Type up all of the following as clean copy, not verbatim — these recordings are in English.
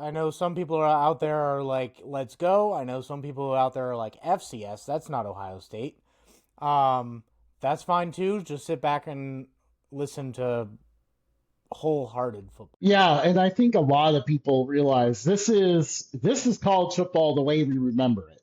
I know some people are out there are like, let's go. I know some people out there are like FCS. That's not Ohio State. Um, that's fine too. Just sit back and listen to wholehearted football. Yeah, and I think a lot of people realize this is college football the way we remember it.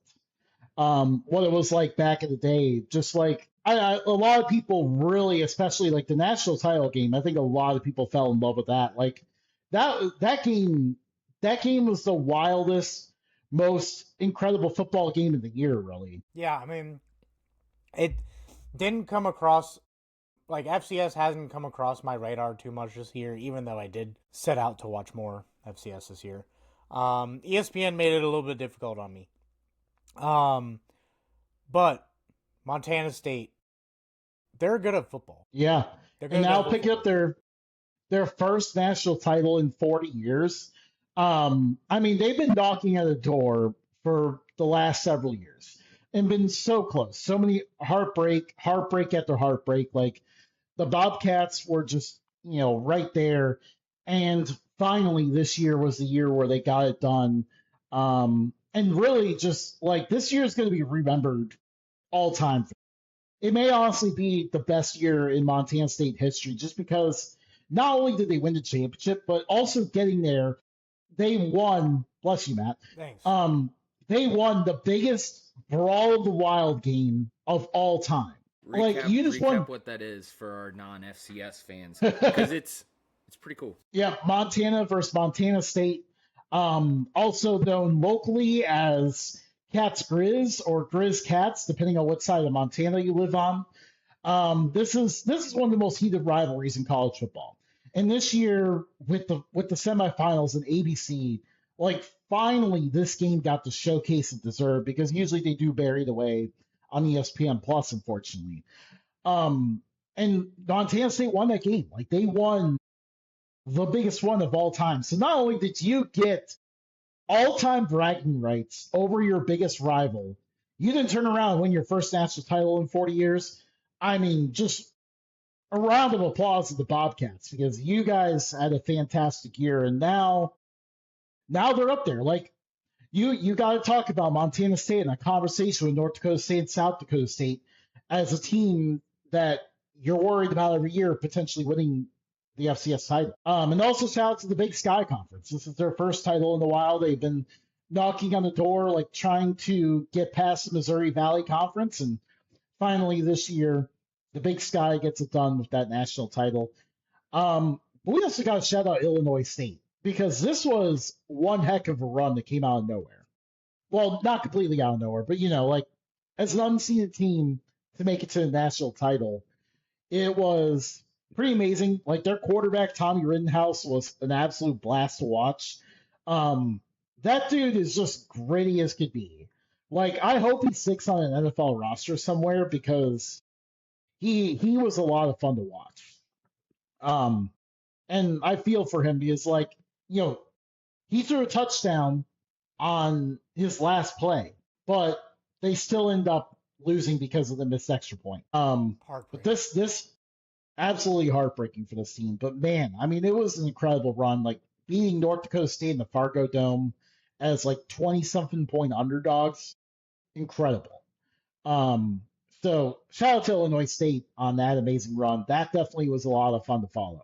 What it was like back in the day. Just like a lot of people really, especially like the national title game. I think a lot of people fell in love with that. Like that game, that game was the wildest, most incredible football game of the year. Really. Yeah, I mean, it didn't come across like FCS hasn't come across my radar too much this year, even though I did set out to watch more FCS this year. ESPN made it a little bit difficult on me. Um, but Montana State, they're good at football. Yeah, They're and good now at picking up football. their first national title in 40 years. I mean, they've been knocking at the door for the last several years and been so close. So many heartbreak after heartbreak. Like the Bobcats were just, right there. And finally, this year was the year where they got it done. And really, just like this year is going to be remembered all time. It may honestly be the best year in Montana State history just because not only did they win the championship, but also getting there, they won, bless you, Matt. Thanks. Um, they won the biggest Brawl of the Wild game of all time. Like Recap you just recap won, what that is for our non FCS fans because it's pretty cool. yeah, Montana versus Montana State, also known locally as Cats Grizz or Grizz Cats, depending on what side of Montana you live on. This is one of the most heated rivalries in college football. And this year with the semifinals in ABC, like finally this game got the showcase it deserved because usually they do bury it away on ESPN Plus, unfortunately. Um, and Montana State won that game. Like they won the biggest one of all time. So not only did you get all-time bragging rights over your biggest rival, you didn't turn around and win your first national title in 40 years. I mean, just a round of applause to the Bobcats because you guys had a fantastic year, and now they're up there. Like you got to talk about Montana State in a conversation with North Dakota State and South Dakota State as a team that you're worried about every year potentially winning the FCS title. And also shout out to the Big Sky Conference. This is their first title in a while. They've been knocking on the door, like trying to get past the Missouri Valley Conference, and finally this year, the Big Sky gets it done with that national title. But we also got to shout out Illinois State because this was one heck of a run that came out of nowhere. Well, not completely out of nowhere, but like as an unseeded team to make it to the national title, it was pretty amazing. Like their quarterback Tommy Rittenhouse was an absolute blast to watch. Um, that dude is just gritty as could be. Like I hope he sticks on an NFL roster somewhere because he was a lot of fun to watch. Um, and I feel for him because you know he threw a touchdown on his last play, but they still end up losing because of the missed extra point. But Heartbreaking. this absolutely heartbreaking for this team. But man, I mean, it was an incredible run. Like beating North Dakota State in the Fargo Dome as like 20 something point underdogs, incredible. Um, so shout out to Illinois State on that amazing run. That definitely was a lot of fun to follow.